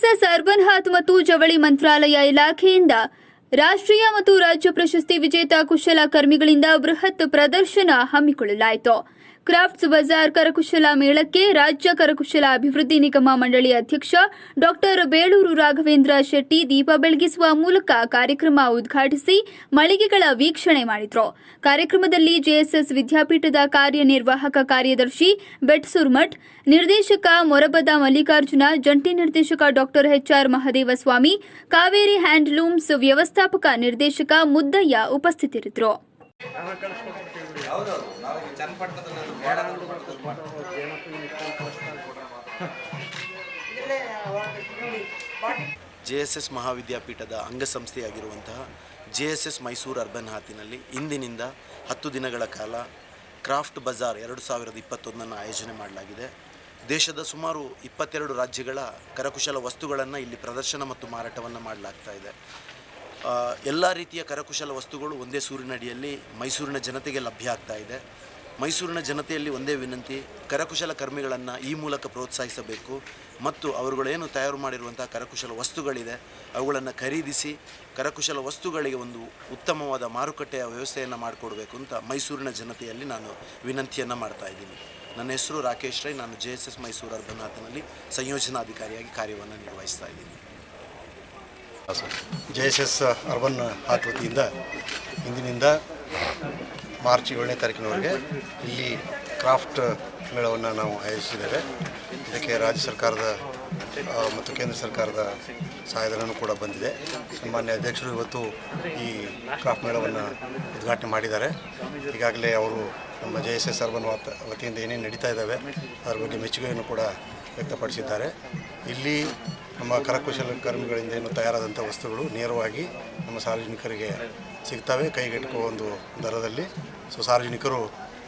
JSS urban Haat ಮತ್ತು ಜವಳಿ ಮಂತ್ರಾಲಯ ಇಲಾಖೆಯಿಂದ ರಾಷ್ಟ್ರೀಯ ಮತ್ತು ರಾಜ್ಯ ಪ್ರಶಸ್ತಿ ವಿಜೇತ ಕುಶಲಕರ್ಮಿಗಳಿಂದ ಬೃಹತ್ ಪ್ರದರ್ಶನ ಹಮ್ಮಿಕೊಳ್ಳಲಾಯಿತು. ಕ್ರಾಫ್ಟ್ಸ್ ಬಜಾರ್ ಕರಕುಶಲ ಮೇಳಕ್ಕೆ ರಾಜ್ಯ ಕರಕುಶಲ ಅಭಿವೃದ್ಧಿ ನಿಗಮ ಮಂಡಳಿ ಅಧ್ಯಕ್ಷ ಡಾಕ್ಟರ್ ಬೇಳೂರು ರಾಘವೇಂದ್ರ ಶೆಟ್ಟಿ ದೀಪ ಬೆಳಗಿಸುವ ಮೂಲಕ ಕಾರ್ಯಕ್ರಮ ಉದ್ಘಾಟಿಸಿ ಮಳಿಗೆಗಳ ವೀಕ್ಷಣೆ ಮಾಡಿದರು. ಕಾರ್ಯಕ್ರಮದಲ್ಲಿ ಜೆಎಸ್ಎಸ್ ವಿದ್ಯಾಪೀಠದ ಕಾರ್ಯನಿರ್ವಾಹಕ ಕಾರ್ಯದರ್ಶಿ ಬೆಟ್ಸುರ್ಮಠ್, ನಿರ್ದೇಶಕ ಮೊರಬದ ಮಲ್ಲಿಕಾರ್ಜುನ, ಜಂಟಿ ನಿರ್ದೇಶಕ doctor HR Mahadevaswamy, Kaveri handlooms ವ್ಯವಸ್ಥಾಪಕ ನಿರ್ದೇಶಕ ಮುದ್ದಯ್ಯ ಉಪಸ್ಥಿತರಿದ್ದರು. ಜೆಎಸ್ಎಸ್ ಮಹಾವಿದ್ಯಾಪೀಠದ ಅಂಗಸಂಸ್ಥೆಯಾಗಿರುವಂತಹ ಜೆಎಸ್ಎಸ್ ಮೈಸೂರು ಅರ್ಬನ್ ಹಾತಿನಲ್ಲಿ ಇಂದಿನಿಂದ 10 ದಿನಗಳ ಕಾಲ ಕ್ರಾಫ್ಟ್ ಬಜಾರ್ 2021 ಆಯೋಜನೆ ಮಾಡಲಾಗಿದೆ. ದೇಶದ ಸುಮಾರು 22 ರಾಜ್ಯಗಳ ಕರಕುಶಲ ವಸ್ತುಗಳನ್ನು ಇಲ್ಲಿ ಪ್ರದರ್ಶನ ಮತ್ತು ಮಾರಾಟವನ್ನು ಮಾಡಲಾಗ್ತಾ ಇದೆ. ಎಲ್ಲ ರೀತಿಯ ಕರಕುಶಲ ವಸ್ತುಗಳು ಒಂದೇ ಸೂರಿನಡಿಯಲ್ಲಿ ಮೈಸೂರಿನ ಜನತೆಗೆ ಲಭ್ಯ ಆಗ್ತಾ ಇದೆ. ಮೈಸೂರಿನ ಜನತೆಯಲ್ಲಿ ಒಂದೇ ವಿನಂತಿ, ಕರಕುಶಲ ಕರ್ಮಿಗಳನ್ನು ಈ ಮೂಲಕ ಪ್ರೋತ್ಸಾಹಿಸಬೇಕು ಮತ್ತು ಅವರುಗಳೇನು ತಯಾರು ಮಾಡಿರುವಂಥ ಕರಕುಶಲ ವಸ್ತುಗಳಿದೆ ಅವುಗಳನ್ನು ಖರೀದಿಸಿ ಕರಕುಶಲ ವಸ್ತುಗಳಿಗೆ ಒಂದು ಉತ್ತಮವಾದ ಮಾರುಕಟ್ಟೆಯ ವ್ಯವಸ್ಥೆಯನ್ನು ಮಾಡಿಕೊಡ್ಬೇಕು ಅಂತ ಮೈಸೂರಿನ ಜನತೆಯಲ್ಲಿ ನಾನು ವಿನಂತಿಯನ್ನು ಮಾಡ್ತಾ ಇದ್ದೀನಿ. ನನ್ನ ಹೆಸರು ರಾಕೇಶ್ ರೈ. ನಾನು ಜೆಎಸ್ಎಸ್ ಮೈಸೂರು ಅರ್ಬನ್ ಹಾತ್ನಲ್ಲಿ ಸಂಯೋಜನಾಧಿಕಾರಿಯಾಗಿ ಕಾರ್ಯವನ್ನು ನಿರ್ವಹಿಸ್ತಾ ಇದ್ದೀನಿ. ಜೆಎಸ್ಎಸ್ ಅರ್ಬನ್ ಹಾತ್ ವತಿಯಿಂದ ಇಂದಿನಿಂದ ಮಾರ್ಚ್ 7ನೇ ತಾರೀಕಿನವರೆಗೆ ಇಲ್ಲಿ ಕ್ರಾಫ್ಟ್ ಮೇಳವನ್ನು ನಾವು ಆಯೋಜಿಸಿದ್ದೇವೆ. ಇದಕ್ಕೆ ರಾಜ್ಯ ಸರ್ಕಾರದ ಮತ್ತು ಕೇಂದ್ರ ಸರ್ಕಾರದ ಸಹಾಯಧನವೂ ಕೂಡ ಬಂದಿದೆ. ಸನ್ಮಾನ್ಯ ಅಧ್ಯಕ್ಷರು ಇವತ್ತು ಈ ಕ್ರಾಫ್ಟ್ ಮೇಳವನ್ನು ಉದ್ಘಾಟನೆ ಮಾಡಿದ್ದಾರೆ. ಈಗಾಗಲೇ ಅವರು ನಮ್ಮ ಜೆಎಸ್ಎಸ್ ಅರ್ಬನ್ ವತಿಯಿಂದ ಏನೇನು ನಡೀತಾ ಇದ್ದಾವೆ ಅದರ ಬಗ್ಗೆ ಮೆಚ್ಚುಗೆಯನ್ನು ಕೂಡ ವ್ಯಕ್ತಪಡಿಸಿದ್ದಾರೆ. ಇಲ್ಲಿ ನಮ್ಮ ಕರಕುಶಲ ಕರ್ಮಿಗಳಿಂದ ಏನು ತಯಾರಾದಂಥ ವಸ್ತುಗಳು ನೇರವಾಗಿ ನಮ್ಮ ಸಾರ್ವಜನಿಕರಿಗೆ ಸಿಗ್ತವೆ, ಕೈಗೆಟುಕುವ ಒಂದು ದರದಲ್ಲಿ. ಸೊ ಸಾರ್ವಜನಿಕರು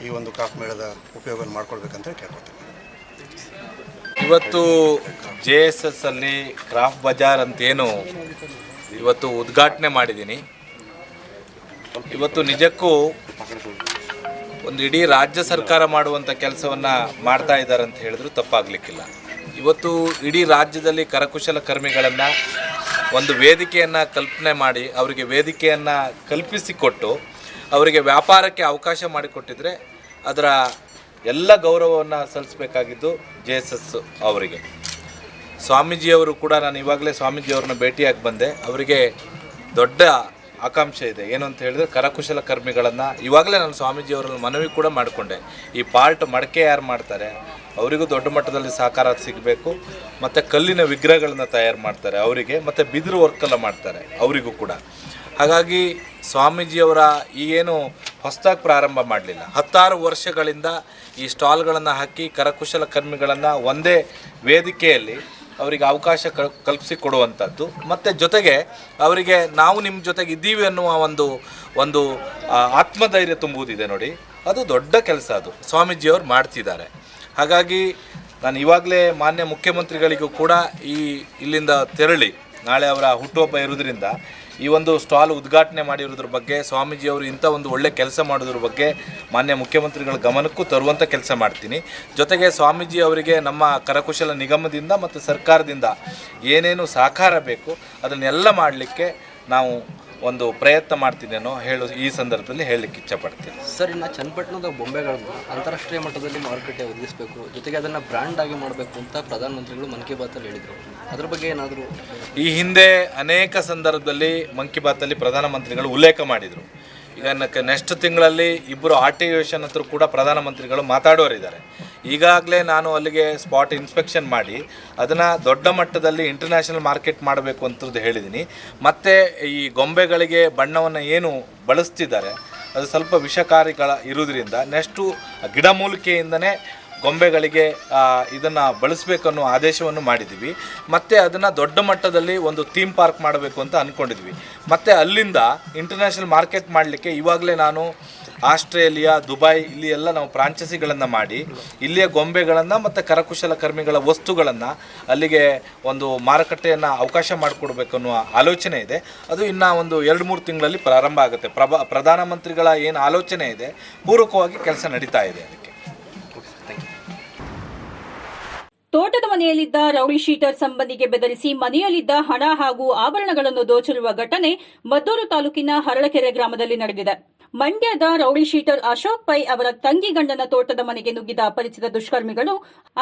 ಈ ಒಂದು ಕ್ರಾಫ್ಟ್ ಮೇಳದ ಉಪಯೋಗವನ್ನು ಮಾಡ್ಕೊಳ್ಬೇಕಂತ ಕೇಳ್ಕೊತೀನಿ. ಇವತ್ತು ಜೆಎಸ್ಎಸ್ ಅಲ್ಲಿ ಕ್ರಾಫ್ಟ್ ಬಜಾರ್ ಅಂತೇನು ಇವತ್ತು ಉದ್ಘಾಟನೆ ಮಾಡಿದ್ದೀನಿ. ಇವತ್ತು ನಿಜಕ್ಕೂ ಒಂದು ಇಡೀ ರಾಜ್ಯ ಸರ್ಕಾರ ಮಾಡುವಂಥ ಕೆಲಸವನ್ನು ಮಾಡ್ತಾ ಇದ್ದಾರೆ ಅಂತ ಹೇಳಿದ್ರು ತಪ್ಪಾಗಲಿಕ್ಕಿಲ್ಲ. ಇವತ್ತು ಇಡೀ ರಾಜ್ಯದಲ್ಲಿ ಕರಕುಶಲ ಕರ್ಮಿಗಳನ್ನು ಒಂದು ವೇದಿಕೆಯನ್ನು ಕಲ್ಪನೆ ಮಾಡಿ ಅವರಿಗೆ ವೇದಿಕೆಯನ್ನು ಕಲ್ಪಿಸಿಕೊಟ್ಟು ಅವರಿಗೆ ವ್ಯಾಪಾರಕ್ಕೆ ಅವಕಾಶ ಮಾಡಿಕೊಟ್ಟಿದ್ರೆ ಅದರ ಎಲ್ಲ ಗೌರವವನ್ನು ಸಲ್ಲಿಸಬೇಕಾಗಿದ್ದು ಜೆಎಸ್ಎಸ್ ಅವರಿಗೆ. ಸ್ವಾಮೀಜಿಯವರು ಕೂಡ, ನಾನು ಇವಾಗಲೇ ಸ್ವಾಮೀಜಿಯವ್ರನ್ನ ಭೇಟಿಯಾಗಿ ಬಂದೆ. ಅವರಿಗೆ ದೊಡ್ಡ ಆಕಾಂಕ್ಷೆ ಇದೆ. ಏನು ಅಂತ ಹೇಳಿದ್ರೆ ಕರಕುಶಲ ಕರ್ಮಿಗಳನ್ನು ಇವಾಗಲೇ ನಾನು ಸ್ವಾಮೀಜಿಯವರಲ್ಲಿ ಮನವಿ ಕೂಡ ಮಾಡಿಕೊಂಡೆ. ಈ ಪಾರ್ಟ್ ಮಡಕೆ ಯಾರು ಮಾಡ್ತಾರೆ ಅವರಿಗೂ ದೊಡ್ಡ ಮಟ್ಟದಲ್ಲಿ ಸಹಕಾರ ಸಿಗಬೇಕು. ಮತ್ತು ಕಲ್ಲಿನ ವಿಗ್ರಹಗಳನ್ನು ತಯಾರು ಮಾಡ್ತಾರೆ ಅವರಿಗೆ, ಮತ್ತು ಬಿದಿರು ವರ್ಕೆಲ್ಲ ಮಾಡ್ತಾರೆ ಅವರಿಗೂ ಕೂಡ. ಹಾಗಾಗಿ ಸ್ವಾಮೀಜಿಯವರ ಈ ಏನು ಹೊಸದಾಗಿ ಪ್ರಾರಂಭ ಮಾಡಲಿಲ್ಲ, 16 ವರ್ಷಗಳಿಂದ ಈ ಸ್ಟಾಲ್ಗಳನ್ನು ಹಾಕಿ ಕರಕುಶಲ ಕರ್ಮಿಗಳನ್ನು ಒಂದೇ ವೇದಿಕೆಯಲ್ಲಿ ಅವರಿಗೆ ಅವಕಾಶ ಕಲ್ಪಿಸಿಕೊಡುವಂಥದ್ದು, ಮತ್ತು ಜೊತೆಗೆ ಅವರಿಗೆ ನಾವು ನಿಮ್ಮ ಜೊತೆಗೆ ಇದ್ದೀವಿ ಅನ್ನುವ ಒಂದು ಆತ್ಮಧೈರ್ಯ ತುಂಬುವುದಿದೆ ನೋಡಿ, ಅದು ದೊಡ್ಡ ಕೆಲಸ. ಅದು ಸ್ವಾಮೀಜಿಯವರು ಮಾಡ್ತಿದ್ದಾರೆ. ಹಾಗಾಗಿ ನಾನು ಇವಾಗಲೇ ಮಾನ್ಯ ಮುಖ್ಯಮಂತ್ರಿಗಳಿಗೂ ಕೂಡ ಇಲ್ಲಿಂದ ತೆರಳಿ, ನಾಳೆ ಅವರ ಹುಟ್ಟುಹಬ್ಬ ಇರೋದ್ರಿಂದ ಈ ಒಂದು ಸ್ಟಾಲ್ ಉದ್ಘಾಟನೆ ಮಾಡಿರೋದ್ರ ಬಗ್ಗೆ, ಸ್ವಾಮೀಜಿಯವರು ಇಂಥ ಒಂದು ಒಳ್ಳೆ ಕೆಲಸ ಮಾಡೋದ್ರ ಬಗ್ಗೆ ಮಾನ್ಯ ಮುಖ್ಯಮಂತ್ರಿಗಳ ಗಮನಕ್ಕೂ ತರುವಂಥ ಕೆಲಸ ಮಾಡ್ತೀನಿ. ಜೊತೆಗೆ ಸ್ವಾಮೀಜಿ ಅವರಿಗೆ ನಮ್ಮ ಕರಕುಶಲ ನಿಗಮದಿಂದ ಮತ್ತು ಸರ್ಕಾರದಿಂದ ಏನೇನು ಸಹಕಾರ ಬೇಕು ಅದನ್ನೆಲ್ಲ ಮಾಡಲಿಕ್ಕೆ ನಾವು ಒಂದು ಪ್ರಯತ್ನ ಮಾಡ್ತೀನಿ ಅನ್ನೋ ಈ ಸಂದರ್ಭದಲ್ಲಿ ಹೇಳಲಿಕ್ಕೆ ಇಚ್ಛಪಡ್ತೀನಿ. ಸರ್, ಇನ್ನು ಚನ್ನಪಟ್ಟಣದ ಬೊಂಬೆಗಳನ್ನು ಅಂತಾರಾಷ್ಟ್ರೀಯ ಮಟ್ಟದಲ್ಲಿ ಮಾರುಕಟ್ಟೆ ಒದಗಿಸಬೇಕು, ಜೊತೆಗೆ ಅದನ್ನು ಬ್ರ್ಯಾಂಡ್ ಆಗಿ ಮಾಡಬೇಕು ಅಂತ ಪ್ರಧಾನಮಂತ್ರಿಗಳು ಮನ್ ಕಿ ಬಾತಲ್ಲಿ ಹೇಳಿದರು. ಅದ್ರ ಬಗ್ಗೆ ಏನಾದರೂ ಈ ಹಿಂದೆ ಅನೇಕ ಸಂದರ್ಭದಲ್ಲಿ ಮನ್ ಕಿ ಬಾತಲ್ಲಿ ಪ್ರಧಾನಮಂತ್ರಿಗಳು ಉಲ್ಲೇಖ ಮಾಡಿದರು. ಈಗ ನೆಕ್ಸ್ಟ್ ತಿಂಗಳಲ್ಲಿ 2 ಆರ್ಟಿವೇಷನ್ ಹತ್ರ ಕೂಡ ಪ್ರಧಾನಮಂತ್ರಿಗಳು ಮಾತಾಡೋರಿದ್ದಾರೆ. ಈಗಾಗಲೇ ನಾನು ಅಲ್ಲಿಗೆ ಸ್ಪಾಟ್ ಇನ್ಸ್ಪೆಕ್ಷನ್ ಮಾಡಿ ಅದನ್ನು ದೊಡ್ಡ ಮಟ್ಟದಲ್ಲಿ ಇಂಟರ್ನ್ಯಾಷನಲ್ ಮಾರ್ಕೆಟ್ ಮಾಡಬೇಕು ಅಂತದ್ದು ಹೇಳಿದ್ದೀನಿ. ಮತ್ತು ಈ ಗೊಂಬೆಗಳಿಗೆ ಬಣ್ಣವನ್ನು ಏನು ಬಳಸ್ತಿದ್ದಾರೆ ಅದು ಸ್ವಲ್ಪ ವಿಷಕಾರಿಗಳ ಇರೋದ್ರಿಂದ ನೆಕ್ಸ್ಟು ಗಿಡಮೂಲಿಕೆಯಿಂದನೇ ಗೊಂಬೆಗಳಿಗೆ ಇದನ್ನು ಬಳಸಬೇಕನ್ನೋ ಆದೇಶವನ್ನು ಮಾಡಿದ್ವಿ. ಮತ್ತು ಅದನ್ನು ದೊಡ್ಡ ಮಟ್ಟದಲ್ಲಿ ಒಂದು ಥೀಮ್ ಪಾರ್ಕ್ ಮಾಡಬೇಕು ಅಂತ ಅಂದ್ಕೊಂಡಿದ್ವಿ. ಮತ್ತು ಅಲ್ಲಿಂದ ಇಂಟರ್ನ್ಯಾಷನಲ್ ಮಾರ್ಕೆಟ್ ಮಾಡಲಿಕ್ಕೆ ಇವಾಗಲೇ ನಾನು ಆಸ್ಟ್ರೇಲಿಯಾ, ದುಬೈ ಇಲ್ಲಿ ಎಲ್ಲ ನಾವು ಫ್ರಾಂಚೈಸಿಗಳನ್ನು ಮಾಡಿ ಇಲ್ಲಿಯ ಗೊಂಬೆಗಳನ್ನು ಮತ್ತು ಕರಕುಶಲ ಕರ್ಮಿಗಳ ವಸ್ತುಗಳನ್ನು ಅಲ್ಲಿಗೆ ಒಂದು ಮಾರುಕಟ್ಟೆಯನ್ನು ಅವಕಾಶ ಮಾಡಿಕೊಡ್ಬೇಕು ಅನ್ನುವ ಆಲೋಚನೆ ಇದೆ. ಅದು ಇನ್ನು ಒಂದು 2-3 ತಿಂಗಳಲ್ಲಿ ಪ್ರಾರಂಭ ಆಗುತ್ತೆ. ಪ್ರಧಾನಮಂತ್ರಿಗಳ ಏನು ಆಲೋಚನೆ ಇದೆ ಪೂರಕವಾಗಿ ಕೆಲಸ ನಡೀತಾ ಇದೆ ಅದಕ್ಕೆ. ತೋಟದ ಮನೆಯಲ್ಲಿದ್ದ ರೌಡಿ ಶೀಟರ್ ಸಂಬಂಧಿಗೆ ಬೆದರಿಸಿ ಮನೆಯಲ್ಲಿದ್ದ ಹಣ ಹಾಗೂ ಆಭರಣಗಳನ್ನು ದೋಚಿರುವ ಘಟನೆ ಮದ್ದೂರು ತಾಲೂಕಿನ ಹರಳಕೆರೆ ಗ್ರಾಮದಲ್ಲಿ ನಡೆದಿದೆ. ಮಂಡ್ಯದ ರೌಡಿ ಶೀಟರ್ ಅಶೋಕ್ ಪೈ ಅವರ ತಂಗಿ ಗಂಡನ ತೋಟದ ಮನೆಗೆ ನುಗ್ಗಿದ ಅಪರಿಚಿತ ದುಷ್ಕರ್ಮಿಗಳು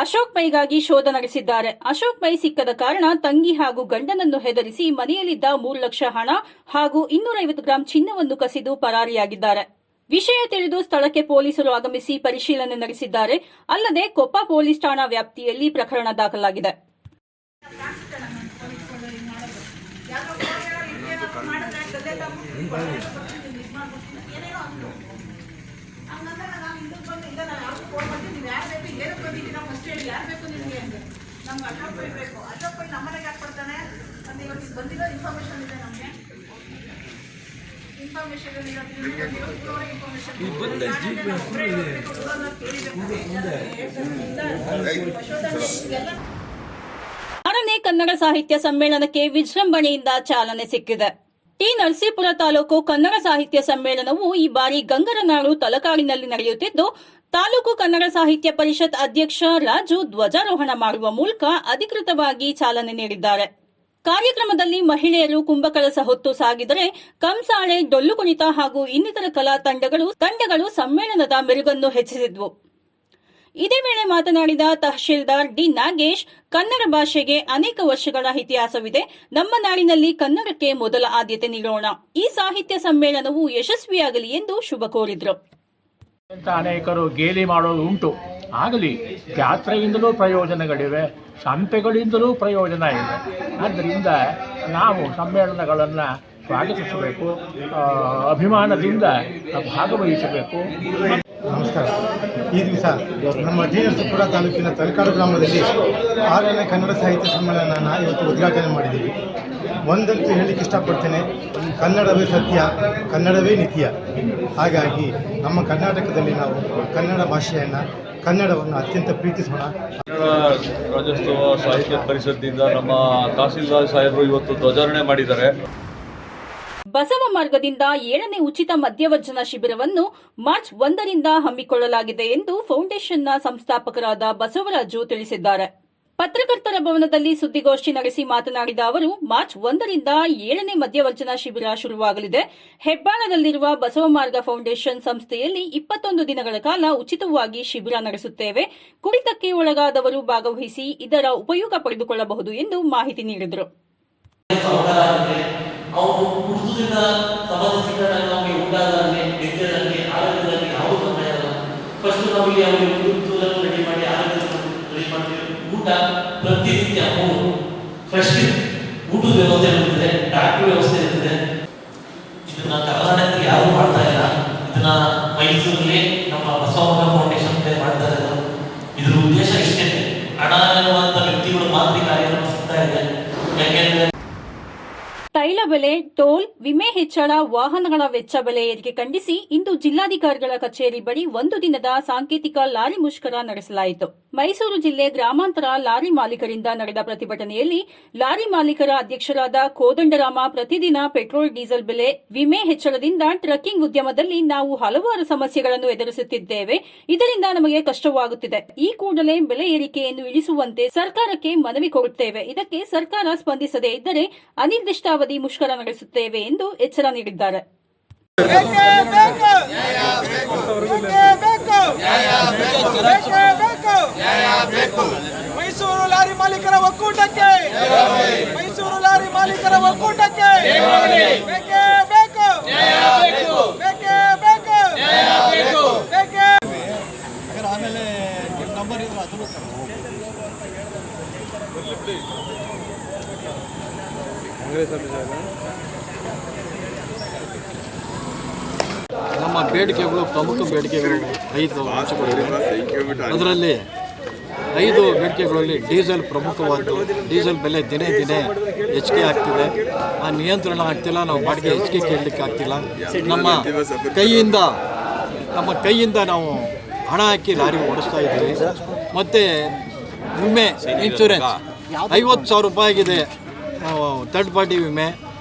ಅಶೋಕ್ ಪೈಗಾಗಿ ಶೋಧ ನಡೆಸಿದ್ದಾರೆ. ಅಶೋಕ್ ಪೈ ಸಿಕ್ಕದ ಕಾರಣ ತಂಗಿ ಹಾಗೂ ಗಂಡನನ್ನು ಹೆದರಿಸಿ ಮನೆಯಲ್ಲಿದ್ದ 3 ಲಕ್ಷ ಹಣ ಹಾಗೂ 250 ಗ್ರಾಂ ಚಿನ್ನವನ್ನು ಕಸಿದು ಪರಾರಿಯಾಗಿದ್ದಾರೆ. ವಿಷಯ ತಿಳಿದು ಸ್ಥಳಕ್ಕೆ ಪೊಲೀಸರು ಆಗಮಿಸಿ ಪರಿಶೀಲನೆ ನಡೆಸಿದ್ದಾರೆ. ಅಲ್ಲದೆ ಕೊಪ್ಪ ಪೊಲೀಸ್ ಠಾಣಾ ವ್ಯಾಪ್ತಿಯಲ್ಲಿ ಪ್ರಕರಣ ದಾಖಲಾಗಿದೆ. ಆರನೇ ಕನ್ನಡ ಸಾಹಿತ್ಯ ಸಮ್ಮೇಳನಕ್ಕೆ ವಿಜೃಂಭಣೆಯಿಂದ ಚಾಲನೆ ಸಿಕ್ಕಿದೆ. ಟಿ. ನರಸೀಪುರ ತಾಲೂಕು ಕನ್ನಡ ಸಾಹಿತ್ಯ ಸಮ್ಮೇಳನವು ಈ ಬಾರಿ ಗಂಗರನಾಡು ತಲಕಾಡಿನಲ್ಲಿ ನಡೆಯುತ್ತಿದ್ದು, ತಾಲೂಕು ಕನ್ನಡ ಸಾಹಿತ್ಯ ಪರಿಷತ್ ಅಧ್ಯಕ್ಷ ರಾಜು ಧ್ವಜಾರೋಹಣ ಮಾಡುವ ಮೂಲಕ ಅಧಿಕೃತವಾಗಿ ಚಾಲನೆ ನೀಡಿದ್ದಾರೆ. ಕಾರ್ಯಕ್ರಮದಲ್ಲಿ ಮಹಿಳೆಯರು ಕುಂಭಕಳಸ ಹೊತ್ತು ಸಾಗಿದರೆ ಕಂಸಾಳೆ, ಡೊಳ್ಳು ಕುಣಿತ ಹಾಗೂ ಇನ್ನಿತರ ಕಲಾ ತಂಡಗಳು ಸಮ್ಮೇಳನದ ಮೆರುಗನ್ನು ಹೆಚ್ಚಿಸಿದ್ವು. ಇದೇ ವೇಳೆ ಮಾತನಾಡಿದ ತಹಶೀಲ್ದಾರ್ ಡಿ. ನಾಗೇಶ್, ಕನ್ನಡ ಭಾಷೆಗೆ ಅನೇಕ ವರ್ಷಗಳ ಇತಿಹಾಸವಿದೆ. ನಮ್ಮ ನಾಡಿನಲ್ಲಿ ಕನ್ನಡಕ್ಕೆ ಮೊದಲ ಆದ್ಯತೆ ನೀಡೋಣ. ಈ ಸಾಹಿತ್ಯ ಸಮ್ಮೇಳನವು ಯಶಸ್ವಿಯಾಗಲಿ ಎಂದು ಶುಭ ಕೋರಿದರು. ಅನೇಕರು ಗೇಲಿ ಮಾಡೋದು ಉಂಟು. ಆಗಲಿ, ಜಾತ್ರೆಯಿಂದಲೂ ಪ್ರಯೋಜನಗಳಿವೆ, ಸಂತೆಗಳಿಂದಲೂ ಪ್ರಯೋಜನ ಇದೆ. ಆದ್ದರಿಂದ ನಾವು ಸಮ್ಮೇಳನಗಳನ್ನು ಸ್ವಾಗತಿಸಬೇಕು, ಅಭಿಮಾನದಿಂದ ಭಾಗವಹಿಸಬೇಕು. ನಮಸ್ಕಾರ. ಈ ದಿವಸ ನಮ್ಮ ಟಿ. ನರಸೀಪುರ ತಾಲೂಕಿನ ತಲಕಾಡು ಗ್ರಾಮದಲ್ಲಿ 6ನೇ ಕನ್ನಡ ಸಾಹಿತ್ಯ ಸಮ್ಮೇಳನ ಇವತ್ತು ಉದ್ಘಾಟನೆ ಮಾಡಿದ್ದೀವಿ. ಒಂದಂತೂ ಹೇಳಲಿಕ್ಕೆ ಇಷ್ಟಪಡ್ತೇನೆ, ಕನ್ನಡವೇ ಸತ್ಯ, ಕನ್ನಡವೇ ನಿತ್ಯ. ಹಾಗಾಗಿ ನಮ್ಮ ಕರ್ನಾಟಕದಲ್ಲಿ ನಾವು ಕನ್ನಡ ಭಾಷೆಯನ್ನು, ಕನ್ನಡವನ್ನು ಅತ್ಯಂತ ಪ್ರೀತಿಸೋಣ. ಕನ್ನಡ ರಾಜ್ಯೋತ್ಸವ ಸಾಹಿತ್ಯ ಪರಿಷತ್ತಿನಿಂದ ನಮ್ಮ ತಹಸೀಲ್ದಾರ್ ಸಾಹೇಬರು ಇವತ್ತು ಧ್ವಜಾರೋಹಣೆ ಮಾಡಿದ್ದಾರೆ. ಬಸವ ಮಾರ್ಗದಿಂದ 7ನೇ ಉಚಿತ ಮದ್ಯವರ್ಜನ ಶಿಬಿರವನ್ನು ಮಾರ್ಚ್ 1ರಿಂದ ಹಮ್ಮಿಕೊಳ್ಳಲಾಗಿದೆ ಎಂದು ಫೌಂಡೇಶನ್ನ ಸಂಸ್ಥಾಪಕರಾದ ಬಸವರಾಜು ತಿಳಿಸಿದ್ದಾರೆ. ಪತ್ರಕರ್ತರ ಭವನದಲ್ಲಿ ಸುದ್ದಿಗೋಷ್ಠಿ ನಡೆಸಿ ಮಾತನಾಡಿದ ಅವರು, ಮಾರ್ಚ್ 1ರಿಂದ 7ನೇ ಮದ್ಯವರ್ಜನ ಶಿಬಿರ ಶುರುವಾಗಲಿದೆ. ಹೆಬ್ಬಾಳದಲ್ಲಿರುವ ಬಸವ ಮಾರ್ಗ ಫೌಂಡೇಶನ್ ಸಂಸ್ಥೆಯಲ್ಲಿ 21 ದಿನಗಳ ಕಾಲ ಉಚಿತವಾಗಿ ಶಿಬಿರ ನಡೆಸುತ್ತೇವೆ. ಕುಡಿತಕ್ಕೆ ಒಳಗಾದವರು ಭಾಗವಹಿಸಿ ಇದರ ಉಪಯೋಗ ಪಡೆದುಕೊಳ್ಳಬಹುದು ಎಂದು ಮಾಹಿತಿ ನೀಡಿದರು. ಅವರು ಕುಡಿತದಿಂದ ಸಮಸ್ಯೆ ಸಿಕ್ಕಾಗ ನಮಗೆ ಊಟದಲ್ಲಿ, ನಿದ್ಯೆಯಲ್ಲಿ, ಆರೋಗ್ಯದಲ್ಲಿ ಯಾವುದೂ ತೊಂದರೆ ಆಗಲ್ಲ. ಫಸ್ಟ್ ನಾವು ಇಲ್ಲಿ ಅವರಿಗೆ ಕುಡಿತವನ್ನು ರೆಡಿ ಮಾಡಿ ಆರೋಗ್ಯವನ್ನು ರೆಡಿ ಮಾಡ್ತೀವಿ. ಊಟ ಪ್ರತಿನಿತ್ಯ ಫ್ರೆಶ್ ಊಟದ ವ್ಯವಸ್ಥೆ ಇರ್ತದೆ, ಡಾಕ್ಟರ್ ವ್ಯವಸ್ಥೆ ಇರ್ತದೆ. ಇದನ್ನ ಕರ್ನಾಟಕದಲ್ಲಿ ಯಾರು ಮಾಡ್ತಾ ಇಲ್ಲ. ಇದನ್ನ ಮೈಸೂರಲ್ಲಿ ನಮ್ಮ ಬಸವಣ್ಣ ಫೌಂಡೇಶನ್ ಮಾಡ್ತಾ ಇರೋದು. ಇದ್ರ ಉದ್ದೇಶ ಇಷ್ಟೇ, ಹಣ ಅನ್ನುವಂಥ ವ್ಯಕ್ತಿಗಳು ಮಾತ್ರ ಕಾರ್ಯಕ್ರಮ ಸಿಗ್ತಾ ಇದೆ. ಯಾಕೆಂದ್ರೆ ತೈಲ ಬೆಲೆ, ಟೋಲ್, ವಿಮೆ ಹೆಚ್ಚಳ, ವಾಹನಗಳ ವೆಚ್ಚ ಬೆಲೆ ಏರಿಕೆ ಖಂಡಿಸಿ ಇಂದು ಜಿಲ್ಲಾಧಿಕಾರಿಗಳ ಕಚೇರಿ ಬಳಿ 1 ದಿನದ ಸಾಂಕೇತಿಕ ಲಾರಿ ಮುಷ್ಕರ ನಡೆಸಲಾಯಿತು. ಮೈಸೂರು ಜಿಲ್ಲೆ ಗ್ರಾಮಾಂತರ ಲಾರಿ ಮಾಲೀಕರಿಂದ ನಡೆದ ಪ್ರತಿಭಟನೆಯಲ್ಲಿ ಲಾರಿ ಮಾಲೀಕರ ಅಧ್ಯಕ್ಷರಾದ ಕೋದಂಡರಾಮ, ಪ್ರತಿದಿನ ಪೆಟ್ರೋಲ್, ಡೀಸೆಲ್ ಬೆಲೆ, ವಿಮೆ ಹೆಚ್ಚಳದಿಂದ ಟ್ರಕ್ಕಿಂಗ್ ಉದ್ಯಮದಲ್ಲಿ ನಾವು ಹಲವಾರು ಸಮಸ್ಯೆಗಳನ್ನು ಎದುರಿಸುತ್ತಿದ್ದೇವೆ. ಇದರಿಂದ ನಮಗೆ ಕಷ್ಟವಾಗುತ್ತಿದೆ. ಈ ಕೂಡಲೇ ಬೆಲೆ ಏರಿಕೆಯನ್ನು ಇಳಿಸುವಂತೆ ಸರ್ಕಾರಕ್ಕೆ ಮನವಿ ಕೊಡುತ್ತೇವೆ. ಇದಕ್ಕೆ ಸರ್ಕಾರ ಸ್ಪಂದಿಸದೇ ಇದ್ದರೆ ಅನಿರ್ದಿಷ್ಟಾವಧಿ ಮುಷ್ಕರ ನಡೆಸುತ್ತೇವೆ ಎಂದು ಎಚ್ಚರ ನೀಡಿದ್ದಾರೆ. ಮೈಸೂರು ಲಾರಿ ಮಾಲೀಕರ ಒಕ್ಕೂಟಕ್ಕೆ, ಮೈಸೂರು ಲಾರಿ ಮಾಲೀಕರ ಒಕ್ಕೂಟಕ್ಕೆ ಬೇಕೇ ಬೇಕು, ಬೇಕೇ ಬೇಕು, ಬೇಕೇ. ಆಮೇಲೆ ನಿಮ್ಮ ನಂಬರ್ ಇದ್ರೆ ಅದನ್ನು ನಮ್ಮ ಬೇಡಿಕೆಗಳು, ಪ್ರಮುಖ ಬೇಡಿಕೆಗಳು 5 ಅಂಶಗಳಿವೆ. ಅದರಲ್ಲಿ 5 ಬೇಡಿಕೆಗಳಲ್ಲಿ ಡೀಸೆಲ್ ಪ್ರಮುಖವಾದ್ದು. ಡೀಸೆಲ್ ಬೆಲೆ ದಿನೇ ದಿನೇ ಹೆಚ್ಚಿಗೆ ಆಗ್ತಿದೆ. ಆ ನಿಯಂತ್ರಣ ಆಗ್ತಿಲ್ಲ. ನಾವು ಬಾಡಿಗೆ ಹೆಚ್ಚಿಗೆ ಕೇಳಲಿಕ್ಕೆ ಆಗ್ತಿಲ್ಲ. ನಮ್ಮ ಕೈಯಿಂದ ನಾವು ಹಣ ಹಾಕಿ ಲಾರಿ ಓಡಿಸ್ತಾ ಇದ್ದೀವಿ. ಮತ್ತು ವಿಮೆ, ಇನ್ಶೂರೆನ್ಸ್ 50,000 ರೂಪಾಯಿ ಆಗಿದೆ. ಥರ್ಡ್ ಪಾರ್ಟಿ ವಿಮೆ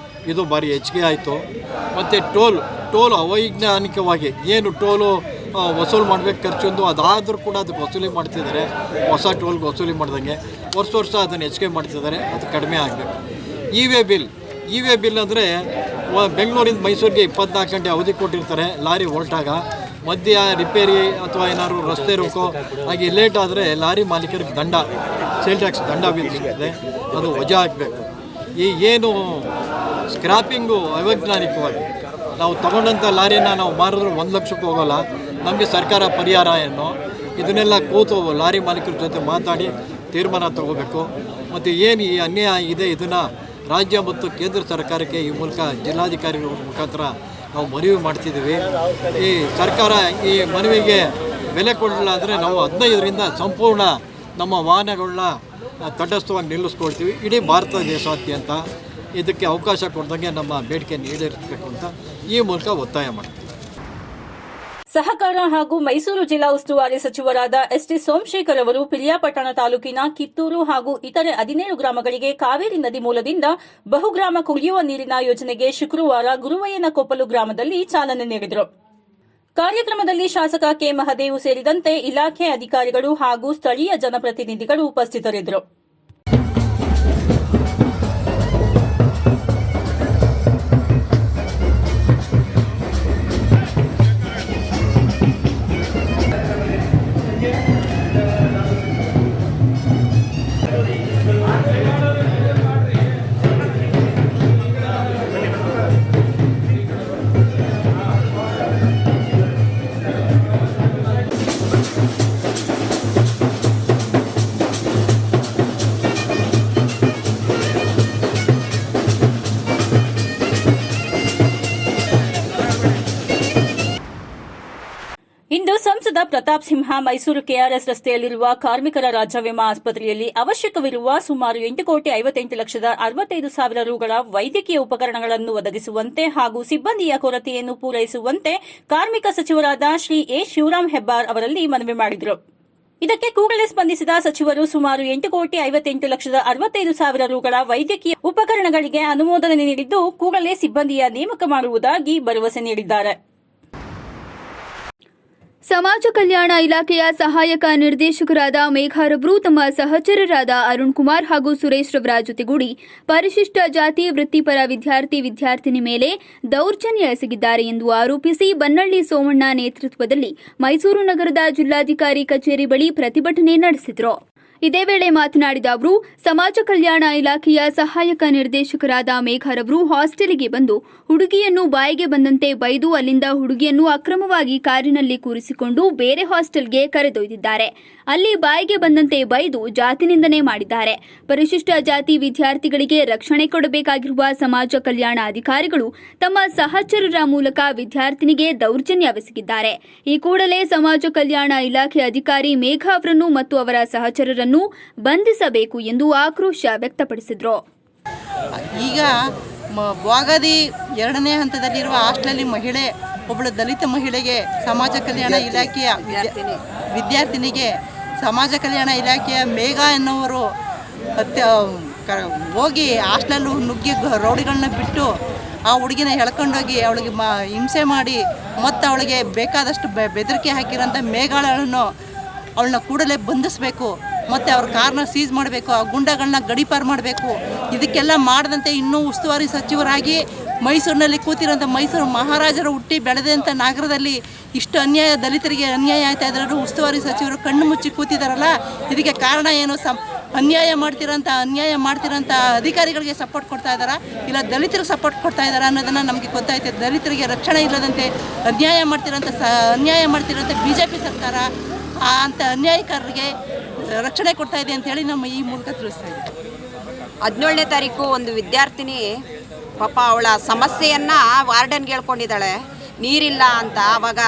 ಇದು ಭಾರಿ ಹೆಚ್ಚಿಗೆ ಆಯಿತು. ಮತ್ತು ಟೋಲ್ ಅವೈಜ್ಞಾನಿಕವಾಗಿ ಏನು ಟೋಲು ವಸೂಲು ಮಾಡಬೇಕು ಖರ್ಚೊಂದು, ಅದಾದರೂ ಕೂಡ ಅದಕ್ಕೆ ವಸೂಲಿ ಮಾಡ್ತಿದ್ದಾರೆ. ಹೊಸ ಟೋಲ್ಗೆ ವಸೂಲಿ ಮಾಡ್ದಂಗೆ ವರ್ಷ ಅದನ್ನು ಹೆಚ್ಚಿಗೆ ಮಾಡ್ತಿದ್ದಾರೆ. ಅದು ಕಡಿಮೆ ಆಗಬೇಕು. ಇ ವೇ ಬಿಲ್ ಅಂದರೆ ಬೆಂಗಳೂರಿಂದ ಮೈಸೂರಿಗೆ 24 ಗಂಟೆ ಅವಧಿ ಕೊಟ್ಟಿರ್ತಾರೆ ಲಾರಿ ಹೊರಟಾಗ. ಮಧ್ಯ ರಿಪೇರಿ ಅಥವಾ ಏನಾದ್ರು ರಸ್ತೆ ರೋಕೋ ಹಾಗೆ ಲೇಟ್ ಆದರೆ ಲಾರಿ ಮಾಲೀಕರಿಗೆ ಸೇಲ್ ಟ್ಯಾಕ್ಸ್ ದಂಡ ವಿಧಿಸುತ್ತದೆ. ಅದು ವಜಾ ಹಾಕಬೇಕು. ಈ ಏನು ಸ್ಕ್ರಾಪಿಂಗು ಅವೈಜ್ಞಾನಿಕವಾಗಿ ನಾವು ತಗೊಂಡಂಥ ಲಾರಿನ ನಾವು ಮಾರಿದ್ರೆ 1 ಲಕ್ಷಕ್ಕೆ ಹೋಗೋಲ್ಲ. ನಮಗೆ ಸರ್ಕಾರ ಪರಿಹಾರ ಇದನ್ನೆಲ್ಲ ಕೂತು ಲಾರಿ ಮಾಲೀಕರ ಜೊತೆ ಮಾತಾಡಿ ತೀರ್ಮಾನ ತಗೋಬೇಕು. ಮತ್ತು ಏನು ಈ ಅನ್ಯಾಯ ಇದೆ ಇದನ್ನು ರಾಜ್ಯ ಮತ್ತು ಕೇಂದ್ರ ಸರ್ಕಾರಕ್ಕೆ ಈ ಮೂಲಕ ಜಿಲ್ಲಾಧಿಕಾರಿಗಳ ಮುಖಾಂತರ ನಾವು ಮನವಿ ಮಾಡ್ತಿದ್ದೀವಿ. ಈ ಸರ್ಕಾರ ಈ ಮನವಿಗೆ ಬೆಲೆ ಕೊಡಲಿಲ್ಲ ಅಂದರೆ ನಾವು 15ರಿಂದ ಸಂಪೂರ್ಣ ನಮ್ಮ ವಾಹನಗಳನ್ನ ತಟಸ್ಥವಾಗಿ ನಿಲ್ಲಿಸ್ಕೊಳ್ತೀವಿ. ಇಡೀ ಭಾರತ ದೇಶಾದ್ಯಂತ ಇದಕ್ಕೆ ಅವಕಾಶ ಕೊಡ್ದಂಗೆ ನಮ್ಮ ಬೇಡಿಕೆಯನ್ನು ಈಡೇರಿಸಬೇಕು ಅಂತ ಈ ಮೂಲಕ ಒತ್ತಾಯ ಮಾಡ್ತೀವಿ. ಸಹಕಾರ ಹಾಗೂ ಮೈಸೂರು ಜಿಲ್ಲಾ ಉಸ್ತುವಾರಿ ಸಚಿವರಾದ ಎಸ್ಟಿ ಸೋಮಶೇಖರ್ ಅವರು ಪಿರಿಯಾಪಟ್ಟಣ ತಾಲೂಕಿನ ಕಿತ್ತೂರು ಹಾಗೂ ಇತರೆ 17 ಗ್ರಾಮಗಳಿಗೆ ಕಾವೇರಿ ನದಿ ಮೂಲದಿಂದ ಬಹುಗ್ರಾಮ ಕುಡಿಯುವ ನೀರಿನ ಯೋಜನೆಗೆ ಶುಕ್ರವಾರ ಗುರುವಯ್ಯನಕೊಪ್ಪಲು ಗ್ರಾಮದಲ್ಲಿ ಚಾಲನೆ ನೀಡಿದರು. ಕಾರ್ಯಕ್ರಮದಲ್ಲಿ ಶಾಸಕ ಕೆ ಮಹದೇವು ಸೇರಿದಂತೆ ಇಲಾಖೆ ಅಧಿಕಾರಿಗಳು ಹಾಗೂ ಸ್ಥಳೀಯ ಜನಪ್ರತಿನಿಧಿಗಳು ಉಪಸ್ಥಿತರಿದ್ದರು. ಇಂದು ಸಂಸದ ಪ್ರತಾಪ್ ಸಿಂಹ ಮೈಸೂರು ಕೆಆರ್ಎಸ್ ರಸ್ತೆಯಲ್ಲಿರುವ ಕಾರ್ಮಿಕರ ರಾಜ್ಯ ವಿಮಾ ಆಸ್ಪತ್ರೆಯಲ್ಲಿ ಅವಶ್ಯಕವಿರುವ ಸುಮಾರು 8,58,65,000 ರೂಗಳ ವೈದ್ಯಕೀಯ ಉಪಕರಣಗಳನ್ನು ಒದಗಿಸುವಂತೆ ಹಾಗೂ ಸಿಬ್ಬಂದಿಯ ಕೊರತೆಯನ್ನು ಪೂರೈಸುವಂತೆ ಕಾರ್ಮಿಕ ಸಚಿವರಾದ ಶ್ರೀ ಎ ಶಿವರಾಮ್ ಹೆಬ್ಬಾರ್ ಅವರಲ್ಲಿ ಮನವಿ ಮಾಡಿದರು. ಇದಕ್ಕೆ ಕೂಡಲೇ ಸ್ಪಂದಿಸಿದ ಸಚಿವರು ಸುಮಾರು 8,58,65,000 ರೂಗಳ ವೈದ್ಯಕೀಯ ಉಪಕರಣಗಳಿಗೆ ಅನುಮೋದನೆ ನೀಡಿದ್ದು ಕೂಡಲೇ ಸಿಬ್ಬಂದಿಯ ನೇಮಕ ಮಾಡುವುದಾಗಿ ಭರವಸೆ ನೀಡಿದ್ದಾರೆ. ಸಮಾಜ ಕಲ್ಯಾಣ ಇಲಾಖೆಯ ಸಹಾಯಕ ನಿರ್ದೇಶಕರಾದ ಮೇಘಾರವರು ತಮ್ಮ ಸಹಚರರಾದ ಅರುಣ್ ಕುಮಾರ್ ಹಾಗೂ ಸುರೇಶ್ ರವರ ಜೊತೆಗೂಡಿ ಪರಿಶಿಷ್ಟ ಜಾತಿ ವೃತ್ತಿಪರ ವಿದ್ಯಾರ್ಥಿನಿ ಮೇಲೆ ದೌರ್ಜನ್ಯ ಎಸಗಿದ್ದಾರೆ ಎಂದು ಆರೋಪಿಸಿ ಬನ್ನಳ್ಳಿ ಸೋಮಣ್ಣ ನೇತೃತ್ವದಲ್ಲಿ ಮೈಸೂರು ನಗರದ ಜಿಲ್ಲಾಧಿಕಾರಿ ಕಚೇರಿ ಬಳಿ ಪ್ರತಿಭಟನೆ ನಡೆಸಿದರು. ಇದೇ ವೇಳೆ ಮಾತನಾಡಿದ ಅವರು, ಸಮಾಜ ಕಲ್ಯಾಣ ಇಲಾಖೆಯ ಸಹಾಯಕ ನಿರ್ದೇಶಕರಾದ ಮೇಘಾರವರು ಹಾಸ್ಟೆಲ್ಗೆ ಬಂದು ಹುಡುಗಿಯನ್ನು ಬಾಯಿಗೆ ಬಂದಂತೆ ಬೈದು ಅಲ್ಲಿಂದ ಹುಡುಗಿಯನ್ನು ಅಕ್ರಮವಾಗಿ ಕಾರಿನಲ್ಲಿ ಕೂರಿಸಿಕೊಂಡು ಬೇರೆ ಹಾಸ್ಟೆಲ್ಗೆ ಕರೆದೊಯ್ದಿದ್ದಾರೆ. ಅಲ್ಲಿ ಬಾಯಿಗೆ ಬಂದಂತೆ ಬೈದು ಜಾತಿ ನಿಂದನೆ ಮಾಡಿದ್ದಾರೆ. ಪರಿಶಿಷ್ಟ ಜಾತಿ ವಿದ್ಯಾರ್ಥಿಗಳಿಗೆ ರಕ್ಷಣೆ ಕೊಡಬೇಕಾಗಿರುವ ಸಮಾಜ ಕಲ್ಯಾಣ ಅಧಿಕಾರಿಗಳು ತಮ್ಮ ಸಹಚರರ ಮೂಲಕ ವಿದ್ಯಾರ್ಥಿನಿಗೆ ದೌರ್ಜನ್ಯವೆಸಗಿದ್ದಾರೆ. ಈ ಕೂಡಲೇ ಸಮಾಜ ಕಲ್ಯಾಣ ಇಲಾಖೆ ಅಧಿಕಾರಿ ಮೇಘಾ ಅವರನ್ನು ಮತ್ತು ಅವರ ಸಹಚರರನ್ನು ಬಂಧಿಸಬೇಕು ಎಂದು ಆಕ್ರೋಶ ವ್ಯಕ್ತಪಡಿಸಿದರು. ಈಗ ಬೋಗದಿ 2ನೇ ಹಂತದಲ್ಲಿರುವ ಹಾಸ್ಟೆಲ್ ಮಹಿಳೆ ಒಬ್ಬಳು ದಲಿತ ಮಹಿಳೆಗೆ ಸಮಾಜ ಕಲ್ಯಾಣ ಇಲಾಖೆಯ ವಿದ್ಯಾರ್ಥಿನಿಗೆ ಸಮಾಜ ಕಲ್ಯಾಣ ಇಲಾಖೆಯ ಮೇಘಾ ಎನ್ನುವರು ಹೋಗಿ ಹಾಸ್ಟೆಲ್ ನುಗ್ಗಿ ರೌಡಿಗಳನ್ನ ಬಿಟ್ಟು ಆ ಹುಡುಗಿನ ಎಳ್ಕೊಂಡೋಗಿ ಅವಳಿಗೆ ಹಿಂಸೆ ಮಾಡಿ ಮತ್ತು ಅವಳಿಗೆ ಬೇಕಾದಷ್ಟು ಬೆದರಿಕೆ ಹಾಕಿರೋಂಥ ಮೇಘಾಳನ್ನು ಅವಳನ್ನ ಕೂಡಲೇ ಬಂಧಿಸಬೇಕು ಮತ್ತು ಅವ್ರ ಕಾರ್ನ ಸೀಸ್ ಮಾಡಬೇಕು, ಆ ಗುಂಡಗಳನ್ನ ಗಡೀಪಾರು ಮಾಡಬೇಕು. ಇದಕ್ಕೆಲ್ಲ ಮಾಡದಂತೆ ಇನ್ನೂ ಉಸ್ತುವಾರಿ ಸಚಿವರಾಗಿ ಮೈಸೂರಿನಲ್ಲಿ ಕೂತಿರೋಂಥ ಮೈಸೂರು ಮಹಾರಾಜರು ಹುಟ್ಟಿ ಬೆಳೆದಂಥ ನಗರದಲ್ಲಿ ಇಷ್ಟು ಅನ್ಯಾಯ ದಲಿತರಿಗೆ ಅನ್ಯಾಯ ಆಯ್ತಾ ಇದ್ರೂ ಉಸ್ತುವಾರಿ ಸಚಿವರು ಕಣ್ಣು ಮುಚ್ಚಿ ಕೂತಿದ್ದಾರಲ್ಲ. ಇದಕ್ಕೆ ಕಾರಣ ಏನು? ಅನ್ಯಾಯ ಮಾಡ್ತಿರೋಂಥ ಅಧಿಕಾರಿಗಳಿಗೆ ಸಪೋರ್ಟ್ ಕೊಡ್ತಾ ಇದ್ದಾರಾ ಇಲ್ಲ ದಲಿತರಿಗೆ ಸಪೋರ್ಟ್ ಕೊಡ್ತಾ ಇದ್ದಾರಾ ಅನ್ನೋದನ್ನು ನಮಗೆ ಗೊತ್ತಾಯ್ತದೆ. ದಲಿತರಿಗೆ ರಕ್ಷಣೆ ಇಲ್ಲದಂತೆ ಅನ್ಯಾಯ ಮಾಡ್ತಿರೋಂಥ BJP ಸರ್ಕಾರ ಅಂಥ ಅನ್ಯಾಯಕಾರರಿಗೆ ರಕ್ಷಣೆ ಕೊಡ್ತಾ ಇದೆ ಅಂತೇಳಿ ನಮ್ಮ ಈ ಮೂಲಕ ತಿಳಿಸ್ತಾ ಇದ್ದೀವಿ. 17ನೇ ತಾರೀಕು ಒಂದು ವಿದ್ಯಾರ್ಥಿನಿ ಪಾಪ ಅವಳ ಸಮಸ್ಯೆಯನ್ನು ವಾರ್ಡನ್ಗೆ ಹೇಳ್ಕೊಂಡಿದ್ದಾಳೆ, ನೀರಿಲ್ಲ ಅಂತ. ಆವಾಗ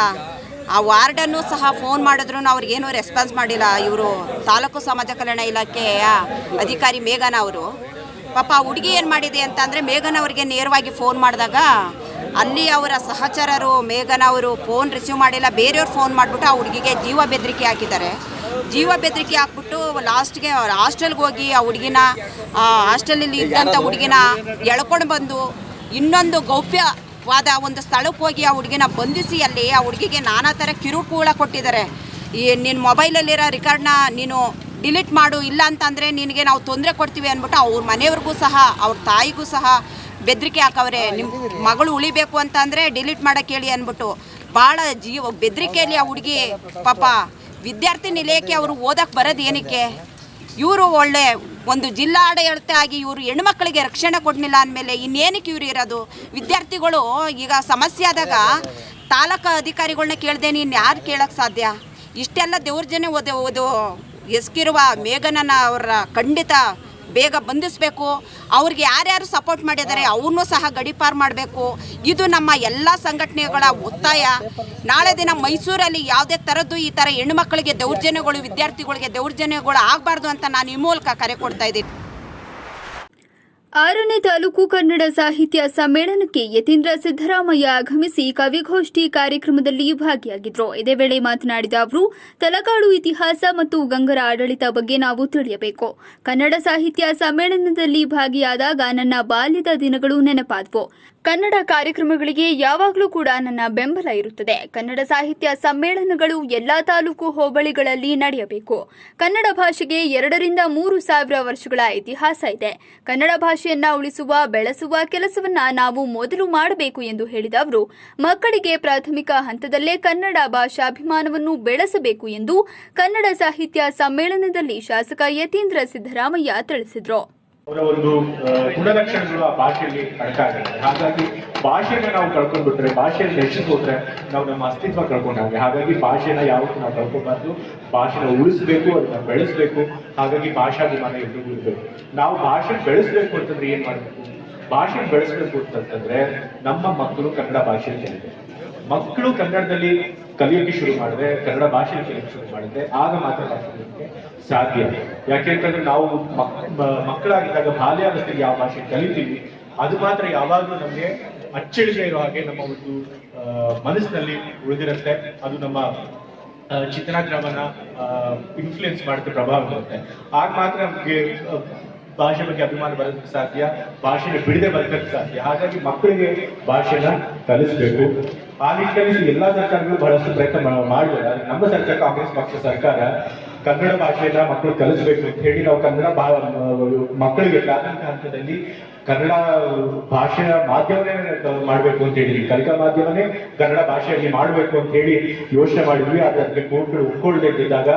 ಆ ವಾರ್ಡನ್ನು ಸಹ ಫೋನ್ ಮಾಡಿದ್ರು ಅವ್ರಿಗೇನು ರೆಸ್ಪಾನ್ಸ್ ಮಾಡಿಲ್ಲ. ಇವರು ತಾಲೂಕು ಸಮಾಜ ಕಲ್ಯಾಣ ಇಲಾಖೆಯ ಅಧಿಕಾರಿ ಮೇಘನ ಅವರು ಪಾಪ ಆ ಹುಡುಗಿ ಏನು ಮಾಡಿದೆ ಅಂತಂದರೆ ಮೇಘನ ಅವರಿಗೆ ನೇರವಾಗಿ ಫೋನ್ ಮಾಡಿದಾಗ ಅಲ್ಲಿ ಅವರ ಸಹಚರರು ಮೇಘನ ಅವರು ಫೋನ್ ರಿಸೀವ್ ಮಾಡಿಲ್ಲ, ಬೇರೆಯವ್ರು ಫೋನ್ ಮಾಡಿಬಿಟ್ಟು ಆ ಹುಡುಗಿಗೆ ಜೀವ ಬೆದರಿಕೆ ಹಾಕಿದ್ದಾರೆ. ಜೀವ ಬೆದರಿಕೆ ಹಾಕ್ಬಿಟ್ಟು ಲಾಸ್ಟ್ಗೆ ಹಾಸ್ಟೆಲ್ಗೆ ಹೋಗಿ ಆ ಹುಡುಗಿನ ಹಾಸ್ಟೆಲಲ್ಲಿ ಇದ್ದಂಥ ಹುಡುಗಿನ ಎಳ್ಕೊಂಡು ಬಂದು ಇನ್ನೊಂದು ಒಂದು ಸ್ಥಳಕ್ಕೆ ಹೋಗಿ ಆ ಹುಡುಗಿನ ಬಂಧಿಸಿ ಅಲ್ಲಿ ಆ ಹುಡುಗಿಗೆ ನಾನಾ ಥರ ಕಿರುಕುಳ ಕೊಟ್ಟಿದ್ದಾರೆ. ಈ ನಿನ್ನ ಮೊಬೈಲಲ್ಲಿರೋ ರಿಕಾರ್ಡ್ನ ನೀನು ಡಿಲೀಟ್ ಮಾಡು, ಇಲ್ಲ ಅಂತಂದರೆ ನಿನಗೆ ನಾವು ತೊಂದರೆ ಕೊಡ್ತೀವಿ ಅಂದ್ಬಿಟ್ಟು ಅವ್ರ ಮನೆಯವ್ರಿಗೂ ಸಹ ಅವ್ರ ತಾಯಿಗೂ ಸಹ ಬೆದರಿಕೆ ಹಾಕವ್ರೆ. ನಿಮ್ಮ ಮಗಳು ಉಳಿಬೇಕು ಅಂತಂದರೆ ಡಿಲೀಟ್ ಮಾಡೋಕ್ಕೆ ಹೇಳಿ ಅಂದ್ಬಿಟ್ಟು ಭಾಳ ಬೆದರಿಕೆಯಲ್ಲಿ ಆ ಹುಡುಗಿ ಪಾಪ ವಿದ್ಯಾರ್ಥಿ ನಿಲಯಕ್ಕೆ ಅವರು ಓದಕ್ಕೆ ಬರೋದು ಏನಕ್ಕೆ? ಇವರು ಒಳ್ಳೆ ಒಂದು ಜಿಲ್ಲಾ ಆಡಳಿತ ಆಗಿ ಇವರು ಹೆಣ್ಮಕ್ಳಿಗೆ ರಕ್ಷಣೆ ಕೊಡಲಿಲ್ಲ ಅಂದಮೇಲೆ ಇನ್ನೇನಕ್ಕೆ ಇವರು ಇರೋದು? ವಿದ್ಯಾರ್ಥಿಗಳು ಈಗ ಸಮಸ್ಯೆ ಆದಾಗ ತಾಲೂಕು ಅಧಿಕಾರಿಗಳನ್ನ ಕೇಳದೆ ನೀನು ಯಾರು ಕೇಳೋಕ್ಕೆ ಸಾಧ್ಯ? ಇಷ್ಟೆಲ್ಲ ದೌರ್ಜನ್ಯ ಓದು ಎಸ್ಕಿರುವ ಮೇಘನನ್ನ ಅವರ ಖಂಡಿತ ಬೇಗ ಬಂಧಿಸಬೇಕು. ಅವ್ರಿಗೆ ಯಾರ್ಯಾರು ಸಪೋರ್ಟ್ ಮಾಡಿದ್ದಾರೆ ಅವ್ರನ್ನೂ ಸಹ ಗಡೀಪಾರು ಮಾಡಬೇಕು. ಇದು ನಮ್ಮ ಎಲ್ಲ ಸಂಘಟನೆಗಳ ಒತ್ತಾಯ. ನಾಳೆ ದಿನ ಮೈಸೂರಲ್ಲಿ ಯಾವುದೇ ಥರದ್ದು ಈ ಥರ ಹೆಣ್ಣುಮಕ್ಕಳಿಗೆ ದೌರ್ಜನ್ಯಗಳು, ವಿದ್ಯಾರ್ಥಿಗಳಿಗೆ ದೌರ್ಜನ್ಯಗಳು ಆಗಬಾರ್ದು ಅಂತ ನಾನು ಈ ಮೂಲಕ ಕರೆ ಕೊಡ್ತಾ ಇದ್ದೀನಿ. 6ನೇ ತಾಲೂಕು ಕನ್ನಡ ಸಾಹಿತ್ಯ ಸಮ್ಮೇಳನಕ್ಕೆ ಯತೀಂದ್ರ ಸಿದ್ದರಾಮಯ್ಯ ಆಗಮಿಸಿ ಕವಿಗೋಷ್ಠಿ ಕಾರ್ಯಕ್ರಮದಲ್ಲಿ ಭಾಗಿಯಾಗಿದ್ದರು. ಇದೇ ವೇಳೆ ಮಾತನಾಡಿದ ಅವರು, ತಲಕಾಡು ಇತಿಹಾಸ ಮತ್ತು ಗಂಗರ ಆಡಳಿತ ಬಗ್ಗೆ ನಾವು ತಿಳಿಯಬೇಕು. ಕನ್ನಡ ಸಾಹಿತ್ಯ ಸಮ್ಮೇಳನದಲ್ಲಿ ಭಾಗಿಯಾದಾಗ ನನ್ನ ಬಾಲ್ಯದ ದಿನಗಳು ನೆನಪಾದವು. ಕನ್ನಡ ಕಾರ್ಯಕ್ರಮಗಳಿಗೆ ಯಾವಾಗಲೂ ಕೂಡ ನನ್ನ ಬೆಂಬಲ ಇರುತ್ತದೆ. ಕನ್ನಡ ಸಾಹಿತ್ಯ ಸಮ್ಮೇಳನಗಳು ಎಲ್ಲಾ ತಾಲೂಕು ಹೋಬಳಿಗಳಲ್ಲಿ ನಡೆಯಬೇಕು. ಕನ್ನಡ ಭಾಷೆಗೆ 2 ರಿಂದ 3 ಸಾವಿರ ವರ್ಷಗಳ ಇತಿಹಾಸ ಇದೆ. ಕನ್ನಡ ಭಾಷೆಯನ್ನ ಉಳಿಸುವ, ಬೆಳೆಸುವ ಕೆಲಸವನ್ನ ನಾವು ಮೊದಲು ಮಾಡಬೇಕು ಎಂದು ಹೇಳಿದ ಅವರು, ಮಕ್ಕಳಿಗೆ ಪ್ರಾಥಮಿಕ ಹಂತದಲ್ಲೇ ಕನ್ನಡ ಭಾಷಾಭಿಮಾನವನ್ನು ಬೆಳೆಸಬೇಕು ಎಂದು ಕನ್ನಡ ಸಾಹಿತ್ಯ ಸಮ್ಮೇಳನದಲ್ಲಿ ಶಾಸಕ ಯತೀಂದ್ರ ಸಿದ್ದರಾಮಯ್ಯ ತಿಳಿಸಿದರು. ಅವರ ಒಂದು ಗುಣಲಕ್ಷಣಗಳು ಆ ಭಾಷೆಯಲ್ಲಿ ಅಡಕಾಗಿದೆ. ಹಾಗಾಗಿ ಭಾಷೆನ ನಾವು ಕಳ್ಕೊಂಡ್ಬಿಟ್ರೆ, ಭಾಷೆಯನ್ನು ಹೆಚ್ಚಿಸ್ಬಿಟ್ರೆ ನಾವು ನಮ್ಮ ಅಸ್ತಿತ್ವ ಕಳ್ಕೊಂಡಾಗೆ. ಹಾಗಾಗಿ ಭಾಷೆನ ಯಾವತ್ತೂ ನಾವು ಕಳ್ಕೊಬಾರ್ದು. ಭಾಷೆನ ಉಳಿಸ್ಬೇಕು, ಅದನ್ನ ಬೆಳೆಸಬೇಕು. ಹಾಗಾಗಿ ಭಾಷಾಭಿಮಾನ ಎಲ್ರಿಗೂ ಇರಬೇಕು. ನಾವು ಭಾಷೆ ಬೆಳೆಸಬೇಕು ಅಂತಂದ್ರೆ ಏನ್ ಮಾಡಬೇಕು? ಭಾಷೆ ಬೆಳೆಸಬೇಕು ಅಂತಂದ್ರೆ ನಮ್ಮ ಮಕ್ಕಳು ಕನ್ನಡ ಭಾಷೆಯಲ್ಲಿ ಕಲಿಬೇಕು. ಮಕ್ಕಳು ಕನ್ನಡದಲ್ಲಿ ಕಲಿಯೋಕೆ ಶುರು ಮಾಡಿದ್ರೆ, ಕನ್ನಡ ಭಾಷೆಯಲ್ಲಿ ಕಲಿಯೋಕೆ ಶುರು ಮಾಡಿದ್ರೆ ಆಗ ಮಾತ್ರ ಭಾಷೆ ಸಾಧ್ಯ. ಯಾಕೆಂತಂದ್ರೆ ನಾವು ಮಕ್ಕಳಾಗಿದ್ದಾಗ ಬಾಲ್ಯಾವಸ್ಥೆಗೆ ಯಾವ ಭಾಷೆ ಕಲಿತೀವಿ ಅದು ಮಾತ್ರ ಯಾವಾಗಲೂ ನಮಗೆ ಅಚ್ಚಳಿಗೆ ಇರೋ ಹಾಗೆ ನಮ್ಮ ಒಂದು ಮನಸ್ಸಿನಲ್ಲಿ ಉಳಿದಿರುತ್ತೆ. ಅದು ನಮ್ಮ ಚಿಂತನಾಕ್ರಮನ ಇನ್ಫ್ಲುಯೆನ್ಸ್ ಮಾಡುತ್ತೆ, ಪ್ರಭಾವ ಬೀರುತ್ತೆ. ಆಗ ಮಾತ್ರ ನಮಗೆ ಭಾಷೆ ಬಗ್ಗೆ ಅಭಿಮಾನ ಬರೋದಕ್ಕೆ ಸಾಧ್ಯ, ಭಾಷೆನ ಬಿಡದೆ ಬದುಕಕ್ಕೆ ಸಾಧ್ಯ. ಹಾಗಾಗಿ ಮಕ್ಕಳಿಗೆ ಭಾಷೆನ ಕಲಿಸ್ಬೇಕು. ಆ ನಿಟ್ಟಿನಲ್ಲಿ ಎಲ್ಲಾ ಸರ್ಕಾರಗಳು ಬಹಳಷ್ಟು ಪ್ರಯತ್ನ ಮಾಡಿದ್ದಾರೆ. ನಮ್ಮ ಸರ್ಕಾರ, ಕಾಂಗ್ರೆಸ್ ಪಕ್ಷ ಸರ್ಕಾರ, ಕನ್ನಡ ಭಾಷೆಯನ್ನ ಮಕ್ಕಳು ಕಲಿಸ್ಬೇಕು ಅಂತ ಹೇಳಿ ನಾವು ಕನ್ನಡ ಮಕ್ಕಳಿಗೆ ಪ್ರಾಥಮಿಕ ಹಂತದಲ್ಲಿ ಕನ್ನಡ ಭಾಷೆಯ ಮಾಧ್ಯಮನೇ ಮಾಡಬೇಕು ಅಂತ ಹೇಳಿದ್ವಿ. ಕಲಿಕಾ ಮಾಧ್ಯಮನೇ ಕನ್ನಡ ಭಾಷೆಯಲ್ಲಿ ಮಾಡಬೇಕು ಅಂತ ಹೇಳಿ ಯೋಚನೆ ಮಾಡಿದ್ವಿ. ಅದಕ್ಕೆ ಕೋರ್ಟ್ಗಳು ಒಪ್ಕೊಳ್ಳದೆ ಇದ್ದಾಗ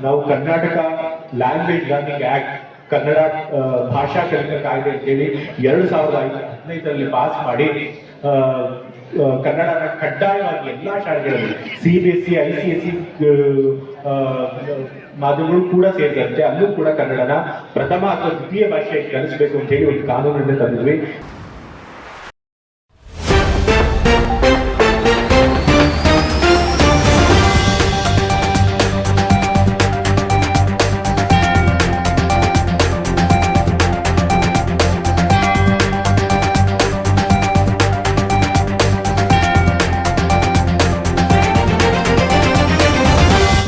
ನಾವು Karnataka language learning act, Kannada ಭಾಷಾ ಕಲಿಕಾ ಕಾಯ್ದೆ ಅಂತ ಹೇಳಿ 2015ರಲ್ಲಿ ಪಾಸ್ ಮಾಡಿ ಕನ್ನಡನ ಕಡ್ಡಾಯವಾಗಿ ಎಲ್ಲಾ ಶಾಲೆಗಳಲ್ಲಿ CBSE, ICSE ಮಾಧ್ಯಮಗಳು ಕೂಡ ಸೇರಿದಂತೆ ಅಲ್ಲೂ ಕೂಡ ಕನ್ನಡನ ಪ್ರಥಮ ಅಥವಾ ದ್ವಿತೀಯ ಭಾಷೆಯಾಗಿ ಕಲಿಸಬೇಕು ಅಂತ ಹೇಳಿ ಒಂದು ಕಾನೂನನ್ನು ತಂದಿದ್ವಿ.